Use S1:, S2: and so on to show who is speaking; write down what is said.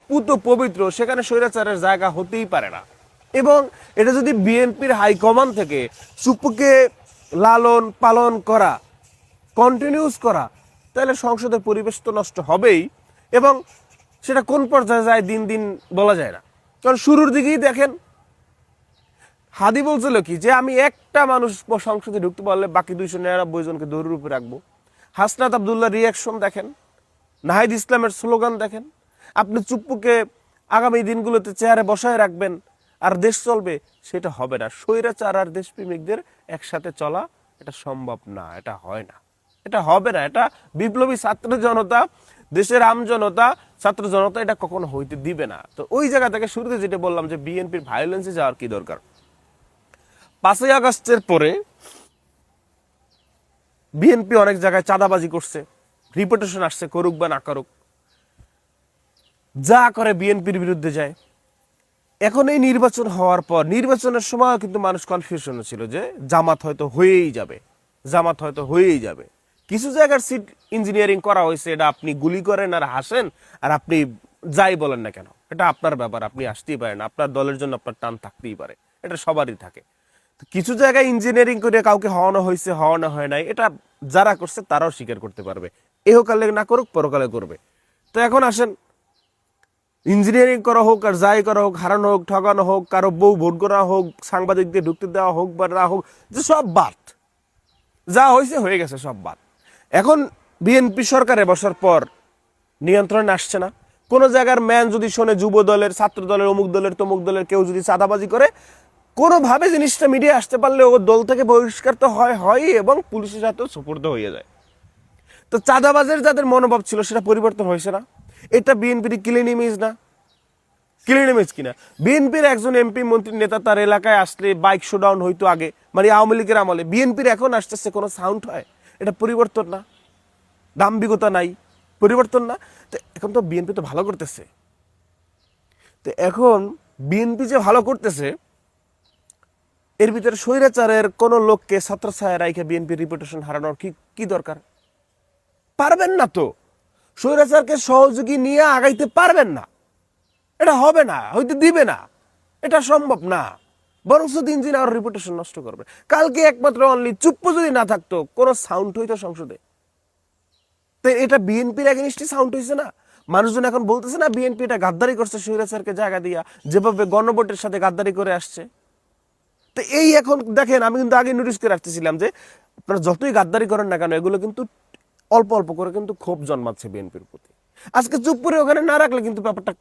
S1: পুত পবিত্র, সেখানে স্বৈরাচারের জায়গা হতেই পারে না। এবং এটা যদি বিএনপির হাইকমান্ড থেকে চুপ্পুকে লালন পালন করা, কন্টিনিউস করা, তাহলে সংসদের পরিবেশ তো নষ্ট হবেই। এবং সেটা কোন পর্যায়ে যায় দিন দিন বলা যায় না। কারণ শুরুর দিকেই দেখেন হাদি বলছিল কি, যে আমি একটা মানুষ সংসদে ঢুকতে পারলে বাকি 299 জনকে দৌড়ের উপরে রাখবো। হাসনাত আবদুল্লাহ রিয়াকশন দেখেন, নাহিদ ইসলামের স্লোগান দেখেন। আপনি চুপ্পুকে আগামী দিনগুলোতে চেয়ারে বসায় রাখবেন আর দেশ চলবে, সেটা হবে না। স্বৈরাচার আর দেশপ্রেমিকদের একসাথে চলা এটা সম্ভব না, এটা হয় না, এটা হবে না। এটা বিপ্লবী ছাত্র জনতা, দেশের আম জনতা, ছাত্র জনতা এটা কখনো হইতে দিবে না। তো ওই জায়গা থেকে শুরুতে যেটা বললাম যে বিএনপির ভায়োলেন্সে যাওয়ার কি দরকার। 5ই আগস্টের পরে বিএনপি অনেক জায়গায় চাঁদাবাজি করছে, রিপোর্টেশন আসছে, করুক বা না করুক, যা করে বিএনপির বিরুদ্ধে যায়। এখন এই নির্বাচন হওয়ার পর, নির্বাচনের সময় কিন্তু মানুষ কনফিউশনে ছিল যে জামাত হয়তো হয়েই যাবে, জামাত হয়তো হয়েই যাবে। কিছু জায়গার সিট ইঞ্জিনিয়ারিং করা হয়েছে, এটা আপনি গুলি করেন আর হাসেন আর আপনি যাই বলেন না কেন, এটা আপনার ব্যাপার, আপনি আসতেই পারেন, আপনার দলের জন্য আপনার টান থাকতেই পারে, এটা সবারই থাকে। তো কিছু জায়গায় ইঞ্জিনিয়ারিং করে কাউকে হওয়ানো হয়েছে, হওয়ানো হয় নাই, এটা যারা করছে তারাও স্বীকার করতে পারবে। এহকালে না করুক, পরকালে করবে। তো এখন আসেন, ইঞ্জিনিয়ারিং করা হোক আর যাই করা হোক, হারানো হোক, ঠকানো হোক, কারো বউ ভোট করা হোক, সাংবাদিকদের ঢুকতে দেওয়া হোক বা না হোক, যে সব বাদ, যা হয়েছে হয়ে গেছে, সব বাদ। এখন বিএনপি সরকারে বসার পর নিয়ন্ত্রণে আসছে না। কোন জায়গার ম্যান যদি শোনে যুব দলের, ছাত্র দলের, অমুক দলের, তমুক দলের কেউ যদি চাঁদাবাজি করে, কোনোভাবে জিনিসটা মিডিয়া আসতে পারলে ও দল থেকে বহিষ্কার তো হয় এবং পুলিশের হাতেও সুপর্দ হয়ে যায়। তো চাঁদাবাজের যাদের মনোভাব ছিল সেটা পরিবর্তন হয়েছে না। এটা বিএনপির ক্লিন ইমেজ না? ক্লিন ইমেজ কিনা? বিএনপির একজন এমপি মন্ত্রী নেতা তার এলাকায় আসলে বাইক শোডাউন হইতো আগে, মানে আওয়ামী লীগের আমলে, বিএনপির এখন আসতেছে কোনো সাউন্ড হয়? এটা পরিবর্তন না? দাম্ভিকতা নাই? পরিবর্তন না? তো এখন তো বিএনপি তো ভালো করতেছে। তো এখন বিএনপি যে ভালো করতেছে, এর ভিতরে স্বৈরাচারের কোন লোককে ছত্রছায়া রাইখে বিএনপির রিপুটেশন হারানোর কি কি দরকার? পারবেন না তো। স্বৈরাচারকে সহযোগী নিয়ে আগাইতে পারবেন না, এটা হবে না, হইতে দিবে না, এটা সম্ভব না। বরং দিন দিন আর রিপুটেশন নষ্ট করবে। কালকে একমাত্র অনলি চুপ্পু যদি না থাকতো, কোনো সাউন্ড হইতো সংসদে? তো এটা বিএনপির এগেইনস্টে সাউন্ড হয়েছে না? মানুষজন এখন বলতেছে না বিএনপি এটা গাদ্দারি করছে স্বৈরাচারকে জায়গা দিয়া, যেভাবে গণভোটের সাথে গাদ্দারি করে আসছে। তো এই এখন দেখেন, আমি কিন্তু আগে নোটিস করে আসতেছিলাম যে আপনারা যতই গাদ্দারি করেন না কেন, এগুলো কিন্তু অল্প অল্প করে কিন্তু ক্ষোভ জন্মাচ্ছে বিএনপির প্রতি। আজকে চুপ করে ওখানে না রাখলে কিন্তু ব্যাপারটা